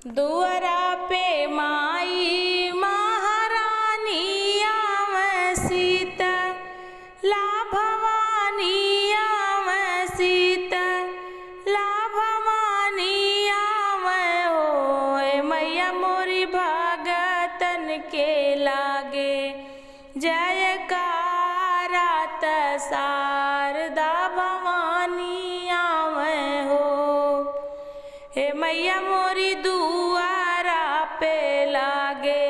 दुअरा पे माई महारानी आवे सीता, ला भवानी आवे सीता, ला भवानी आवे होए मैया मोरी भगतन के लागे जयकारा त शारदा भवानी आवे हो। हे मैया मोरी दुआरा पे लागे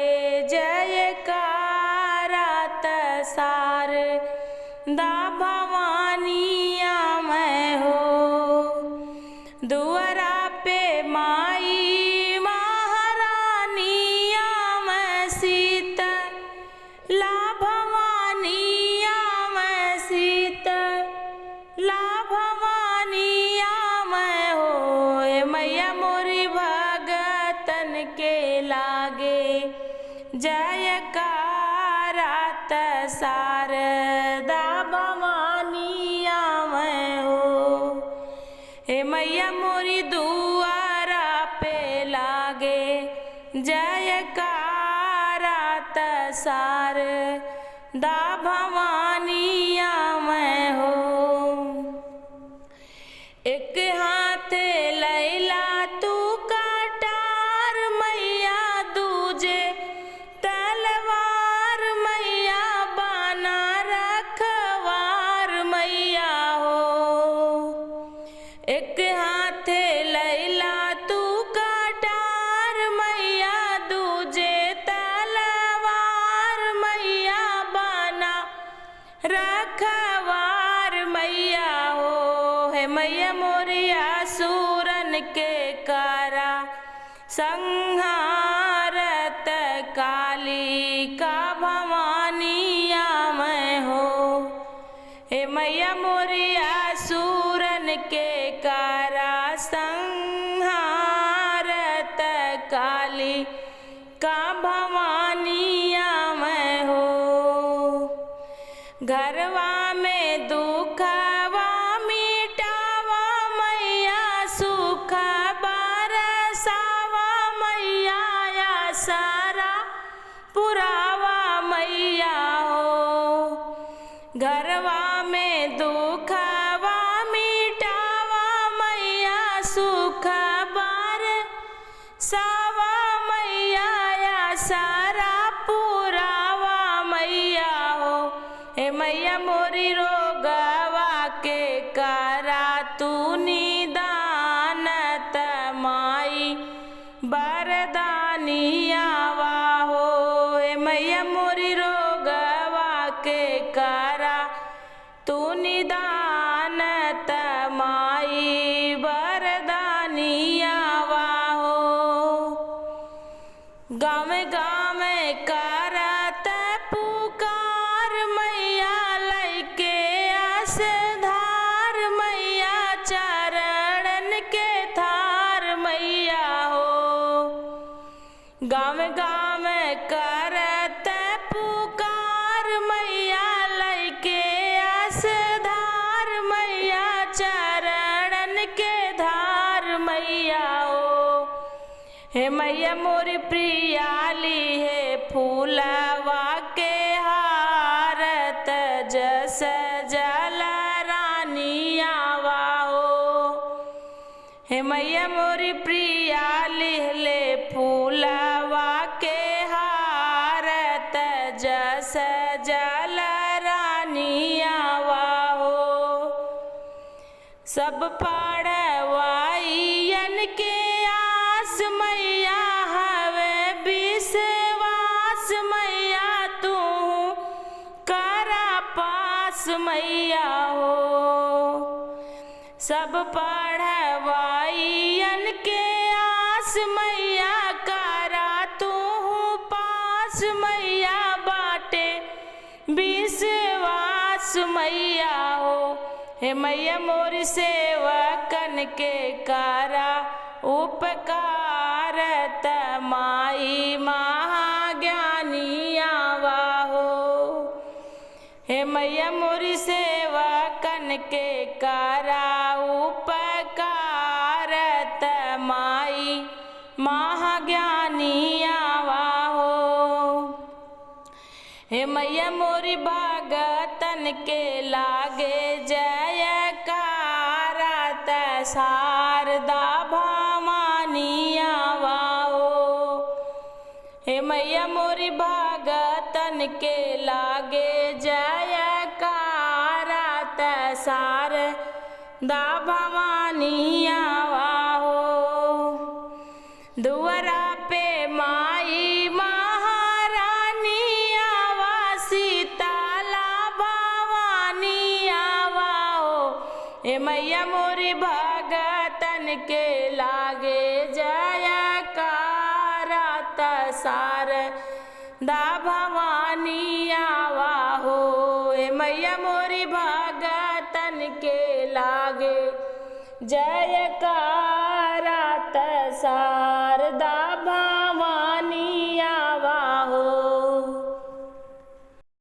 जयकारा त शारदा भवानी आवे हो। दुआरा पे माई महारानी आवे सीता, ला भवानी आवे सीता, ला भवानी आवे हो। मैया मोरी भगतन के लागे जयकारा त शारदा भवानी आवे हो। हे मैया मोरी दुआरा पे लागे जयकारा त शारदा भवानी आवे हो। एक हाथ लैला तू कटार मैया, दूजे तलवार मैया, बाना रखवार मैया हो। एक हाथ लैला तू कटार मैया, दूजे तलवार मैया, बाना रखवार मैया हो। हे मैया मोरिया सूरन के कारा संहारत, काली का भवानी आवे हो। हे मैया मोरिया सूरन के कारा संहारत, काली का भवानी आवे हो। घरवा में दुखवा मिटावा मैया, सुख बरसावा मैया, या सारा पुरावा मैया हो। घरवा में दुखवा मिटावा मैया, सुख बरसावा मैया, या सारा पुरावा मैया हो। हे मैया मोरी रोगवा के करा तू निदान, त माई बरदानी आवा हो। हे मैया मोरी रोगवा के करा तू निदान, त माई बरदानी आवा हो। गाँव गाँव करत पुकार मैया, लैके असधार मैया, चरणन के थार मैया हो। गाँव गाँव करत पुकार मैया, लैके असधार मैया, चरणन के धार मैया हो। हे मैया मोरी प्रियाली है फूलवा के हारत, जस जल रानी आवा हो। हे मैया मोरी प्रियाली ले फूलवा के हारत, जस जल रानी आवा हो। सब पढ़वाइयन के आस मैया, हवे विश्वास मैया, तू करा पास मैया हो। सब पढ़वाइयन के आस मैया, करा तू पास मैया, बाटे विश्वास मैया हो। हे मैया मोरी सेवकन के करा उपकार, त माई महाज्ञानी आवा हो। हे मैया मोरी सेवकन के करा उपकार, त माई महा महाज्ञानी आवा हो। हे मैया मोरी भगतन के लागे जयकारा त शारदा भवानी आवा हो। हे मैया मोरी भगतन के लागे जयकारा त शारदा भवानी आवा हो। दुआरा पे माई महारानी आवा सीताला भवानी आवा हो। हे मैया मोरी भगतन के लागे जयकारा त शारदा भवानी आवा हो। हे मैया मोरी भगतन के लागे जयकारा त शारदा